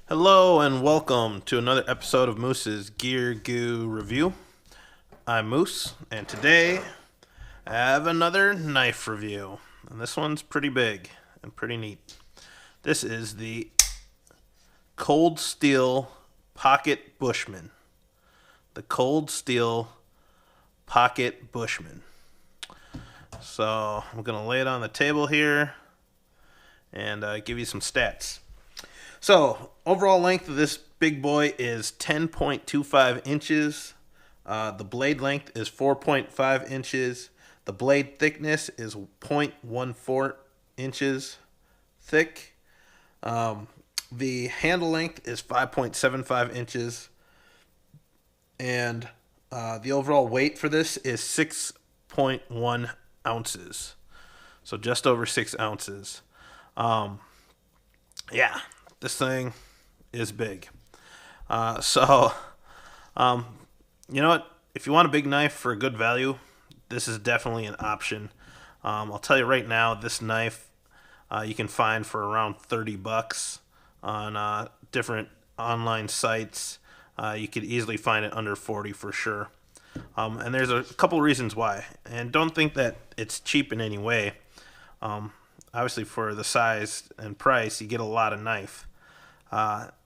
Hello and welcome to another episode of Moose's Gear Goo Review. I'm Moose, and today I have another knife review, and this one's pretty big and pretty neat. This is the Cold Steel Pocket Bushman. The Cold Steel Pocket Bushman. So I'm going to lay it on the table here and give you some stats. So, overall length of this big boy is 10.25 inches. The blade length is 4.5 inches. The blade thickness is 0.14 inches thick. The handle length is 5.75 inches. And the overall weight for this is 6.1 ounces. So, just over 6 ounces. Yeah. This thing is big. So, you know what? If you want a big knife for a good value, this is definitely an option. I'll tell you right now, this knife you can find for around $30 on different online sites. You could easily find it under 40 for sure. And there's a couple reasons why. And don't think that it's cheap in any way. Obviously, for the size and price, you get a lot of knife.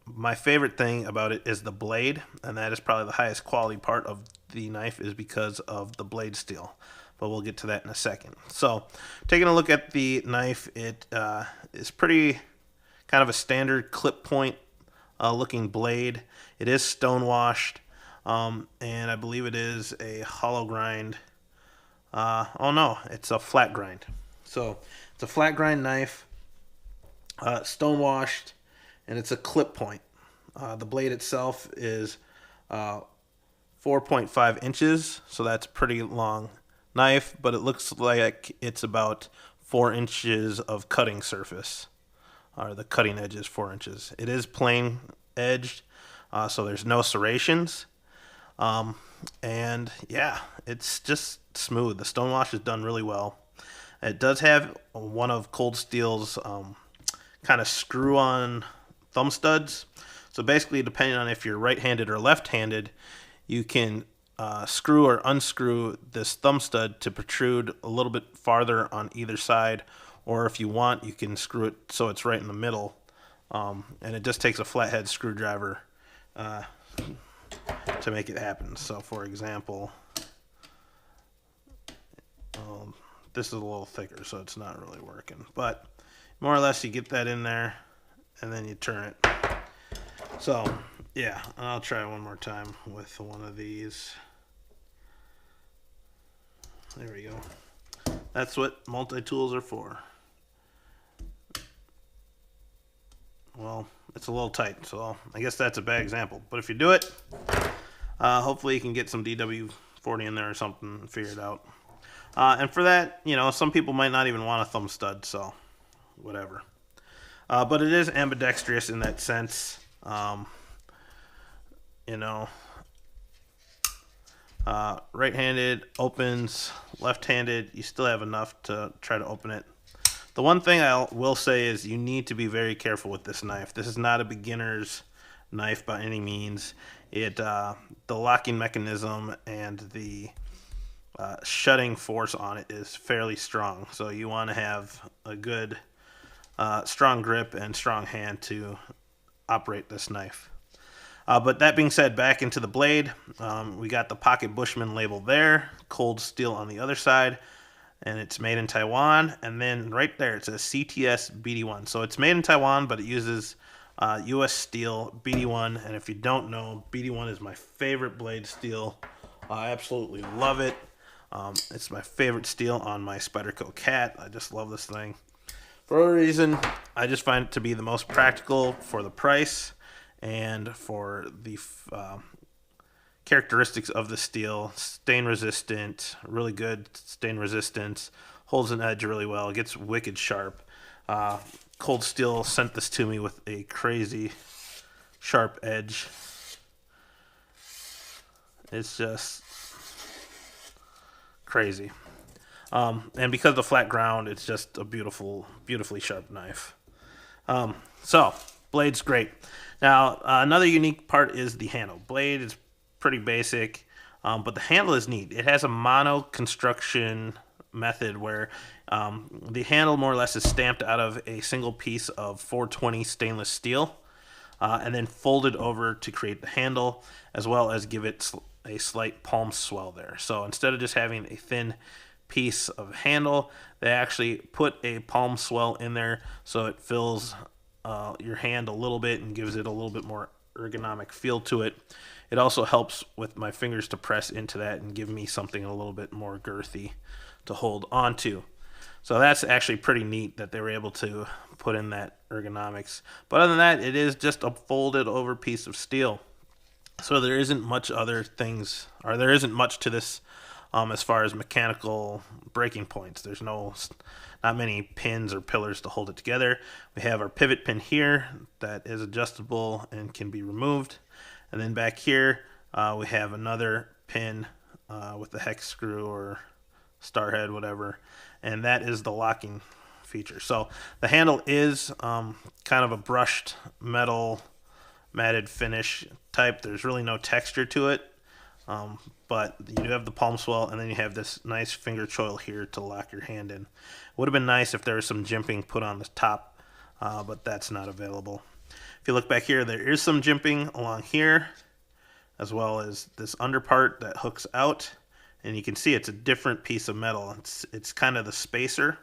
My favorite thing about it is the blade, and that is probably the highest quality part of the knife is because of the blade steel. But we'll get to that in a second. So, taking a look at the knife, it is pretty kind of a standard clip point looking blade. It is stone washed, and I believe it is a hollow grind. Oh no, it's a flat grind. So, it's a flat grind knife, stone washed, and it's a clip point. The blade itself is 4.5 inches, so that's a pretty long knife, but it looks like it's about 4 inches of cutting surface, or the cutting edge is 4 inches. It is plain edged, so there's no serrations, and yeah, it's just smooth. The stone wash is done really well. It does have one of Cold Steel's kind of screw-on thumb studs. So basically, depending on if you're right-handed or left-handed, you can screw or unscrew this thumb stud to protrude a little bit farther on either side, or if you want, you can screw it so it's right in the middle. And it just takes a flathead screwdriver to make it happen. So for example, this is a little thicker, so it's not really working. But more or less, you get that in there, and then you turn it. So, yeah, I'll try one more time with one of these. There we go. That's what multi-tools are for. Well, it's a little tight, so I guess that's a bad example. But if you do it, hopefully you can get some DW40 in there or something and figure it out. And for that, you know, some people might not even want a thumb stud, so whatever. But it is ambidextrous in that sense. You know, right-handed opens, left-handed, you still have enough to try to open it. The one thing I will say is you need to be very careful with this knife. This is not a beginner's knife by any means. The locking mechanism and the shutting force on it is fairly strong. So you want to have a good, strong grip and strong hand to operate this knife. But that being said, back into the blade, we got the Pocket Bushman label there, Cold Steel on the other side, and it's made in Taiwan. And then right there, it says CTS-BD1. So it's made in Taiwan, but it uses US steel BD1. And if you don't know, BD1 is my favorite blade steel. I absolutely love it. It's my favorite steel on my Spyderco Cat. I just love this thing. For a reason, I just find it to be the most practical for the price and for the characteristics of the steel. Stain resistant, really good stain resistance, holds an edge really well, gets wicked sharp. Cold Steel sent this to me with a crazy sharp edge. It's just crazy. And because of the flat ground, it's just a beautifully sharp knife. So, blade's great. Now, another unique part is the handle. Blade is pretty basic, but the handle is neat. It has a mono construction method where the handle more or less is stamped out of a single piece of 420 stainless steel, and then folded over to create the handle, as well as give it a slight palm swell there. So instead of just having a thin piece of handle, they actually put a palm swell in there so it fills your hand a little bit and gives it a little bit more ergonomic feel to it. It also helps with my fingers to press into that and give me something a little bit more girthy to hold onto. So that's actually pretty neat that they were able to put in that ergonomics. But other than that, it is just a folded over piece of steel. So there isn't much other things, or there isn't much to this as far as mechanical breaking points. There's not many pins or pillars to hold it together. We have our pivot pin here that is adjustable and can be removed. And then back here, we have another pin with the hex screw or star head, whatever. And that is the locking feature. So the handle is kind of a brushed metal matted finish type. There's really no texture to it. But you do have the palm swell, and then you have this nice finger choil here to lock your hand in. Would have been nice if there was some jimping put on the top, but that's not available. If you look back here, there is some jimping along here, as well as this under part that hooks out, and you can see it's a different piece of metal. It's kind of the spacer,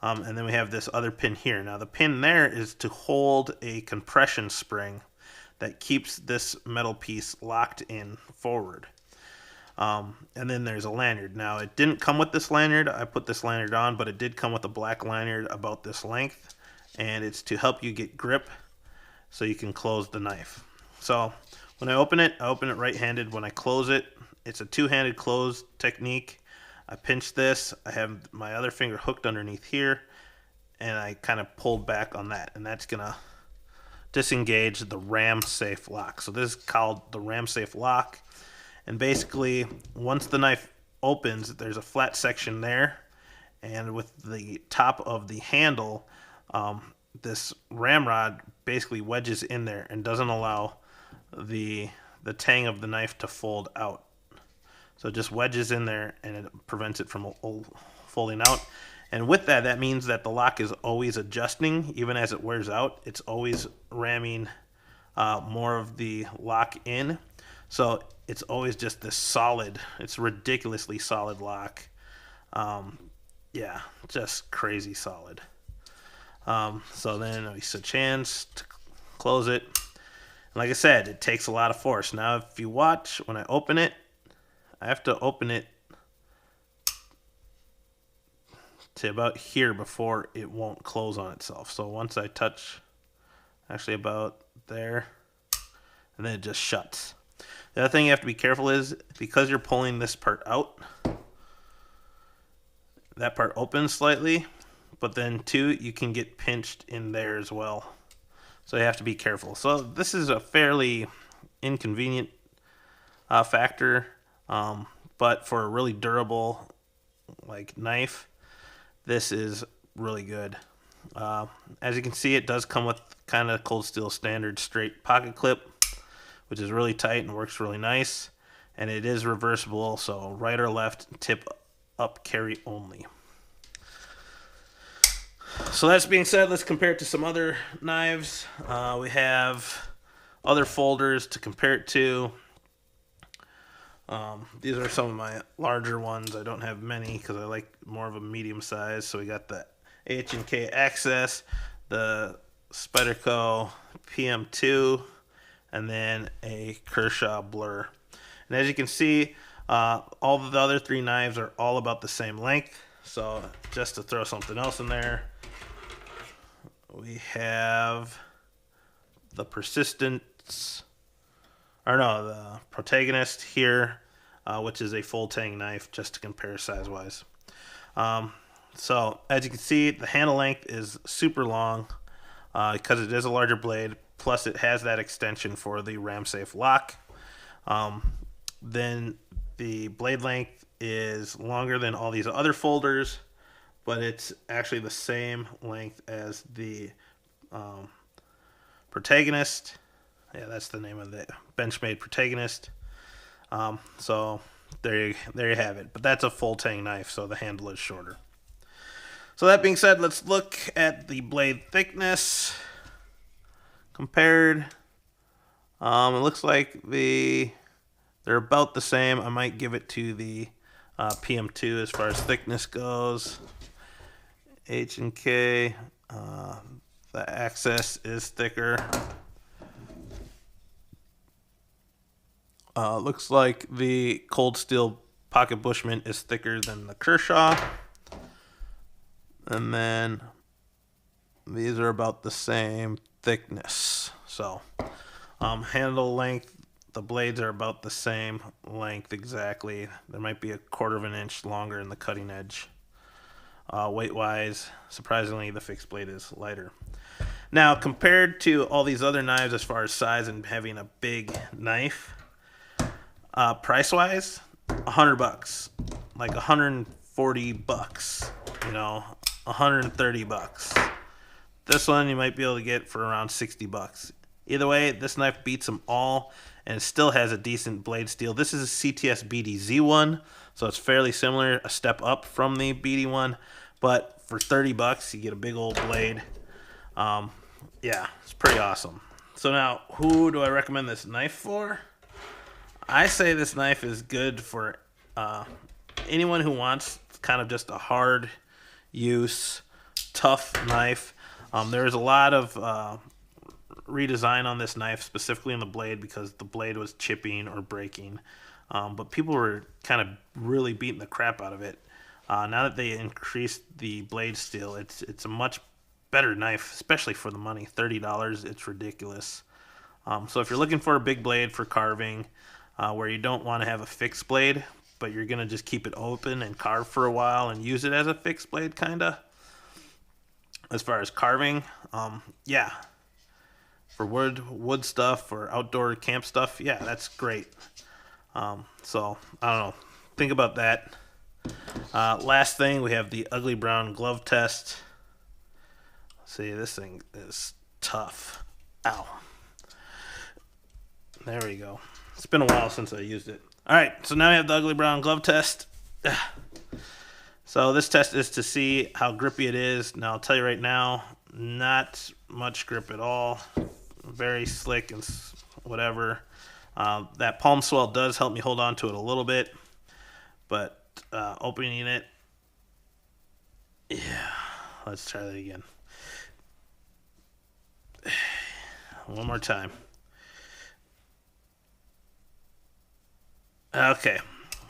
and then we have this other pin here. Now the pin there is to hold a compression spring that keeps this metal piece locked in forward. And then there's a lanyard. Now it didn't come with this lanyard. I put this lanyard on, but it did come with a black lanyard about this length, and it's to help you get grip so you can close the knife. So when I open it right-handed. When I close it, it's a two-handed close technique. I pinch this. I have my other finger hooked underneath here, and I kind of pulled back on that, and that's gonna disengage the ram safe lock. So this is called the ram safe lock, and basically once the knife opens, there's a flat section there, and with the top of the handle, this ramrod basically wedges in there and doesn't allow the tang of the knife to fold out. So it just wedges in there, and it prevents it from folding out. And with that, that means that the lock is always adjusting, even as it wears out. It's always ramming more of the lock in. So it's always just this solid, it's ridiculously solid lock. Yeah, just crazy solid. So then we switch hands to close it. And like I said, it takes a lot of force. Now, if you watch, when I open it, I have to open it to about here before it won't close on itself. So once I touch, actually about there, and then it just shuts. The other thing you have to be careful is, because you're pulling this part out, that part opens slightly, but then too, you can get pinched in there as well. So you have to be careful. So this is a fairly inconvenient factor, but for a really durable like knife, this is really good. As you can see, it does come with kind of Cols Steel standard straight pocket clip, which is really tight and works really nice. And it is reversible, so right or left, tip up, carry only. So that's being said, let's compare it to some other knives. We have other folders to compare it to. These are some of my larger ones. I don't have many because I like more of a medium size. So we got the H&K Access, the Spyderco PM2, and then a Kershaw Blur. And as you can see, all of the other three knives are all about the same length. So just to throw something else in there, we have the Persistence, or no, the Protagonist here, which is a full tang knife, just to compare size-wise. So as you can see, the handle length is super long because it is a larger blade, plus it has that extension for the ram safe lock. Then the blade length is longer than all these other folders, but it's actually the same length as the Protagonist. Yeah, that's the name of the Benchmade Protagonist. So there you have it. But that's a full tang knife, so the handle is shorter. So that being said, let's look at the blade thickness compared. It looks like they're about the same. I might give it to the PM2 as far as thickness goes. H&K, the Access is thicker. Looks like the Cols Steel Pocket Bushman is thicker than the Kershaw. And then these are about the same thickness. So handle length, the blades are about the same length exactly. There might be a 1/4 of an inch longer in the cutting edge. Weight wise, surprisingly, the fixed blade is lighter. Now, compared to all these other knives as far as size and having a big knife, price wise, $100, like $140, you know, $130. This one you might be able to get for around $60. Either way, this knife beats them all and still has a decent blade steel. This is a CTS-BD1, so it's fairly similar, a step up from the BD1, but for $30 you get a big old blade. Yeah, it's pretty awesome. So now, who do I recommend this knife for? I say this knife is good for anyone who wants kind of just a hard use, tough knife. There is a lot of redesign on this knife, specifically in the blade, because the blade was chipping or breaking. But people were kind of really beating the crap out of it. Now that they increased the blade steel, it's a much better knife, especially for the money. $30, it's ridiculous. So if you're looking for a big blade for carving, where you don't want to have a fixed blade, but you're going to just keep it open and carve for a while and use it as a fixed blade, kind of, as far as carving, yeah. For wood stuff or outdoor camp stuff, yeah, that's great. So, I don't know. Think about that. Last thing, we have the ugly brown glove test. See, this thing is tough. Ow. There we go. It's been a while since I used it. All right, so now we have the ugly brown glove test. So this test is to see how grippy it is. Now, I'll tell you right now, not much grip at all. Very slick and whatever. That palm swell does help me hold on to it a little bit, but opening it, yeah, let's try that again. One more time. Okay,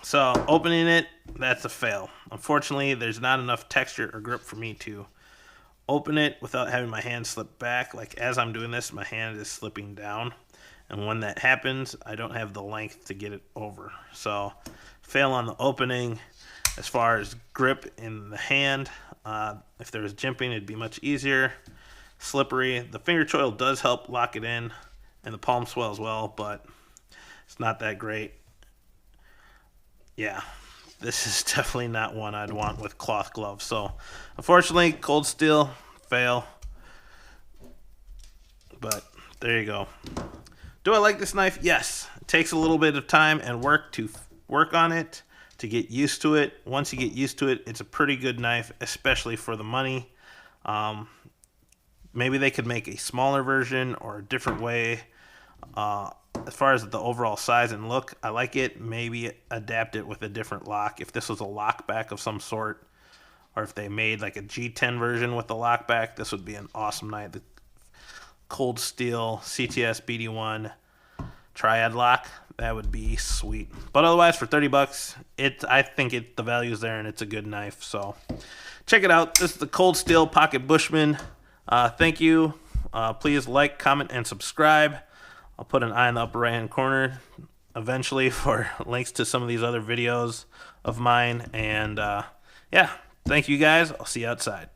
so opening it, that's a fail. Unfortunately, there's not enough texture or grip for me to open it without having my hand slip back. Like as I'm doing this, my hand is slipping down, and when that happens, I don't have the length to get it over. So fail on the opening. As far as grip in the hand, if there was jimping, it'd be much easier. Slippery. The finger choil does help lock it in, and the palm swell as well, but it's not that great. Yeah, this is definitely not one I'd want with cloth gloves. So, unfortunately, Cols Steel, fail. But there you go. Do I like this knife? Yes. It takes a little bit of time and work to work on it, to get used to it. Once you get used to it, it's a pretty good knife, especially for the money. Maybe they could make a smaller version or a different way. As far as the overall size and look, I like it. Maybe adapt it with a different lock. If this was a lock back of some sort, or if they made like a G10 version with the lock back, this would be an awesome knife. The Cold Steel CTS-BD1 triad lock, that would be sweet. But otherwise, for $30, I think the value's there, and it's a good knife. So check it out. This is the Cols Steel Pocket Bushman. Thank you. Please like, comment, and subscribe. I'll put an eye in the upper right hand corner eventually for links to some of these other videos of mine. And yeah, thank you guys. I'll see you outside.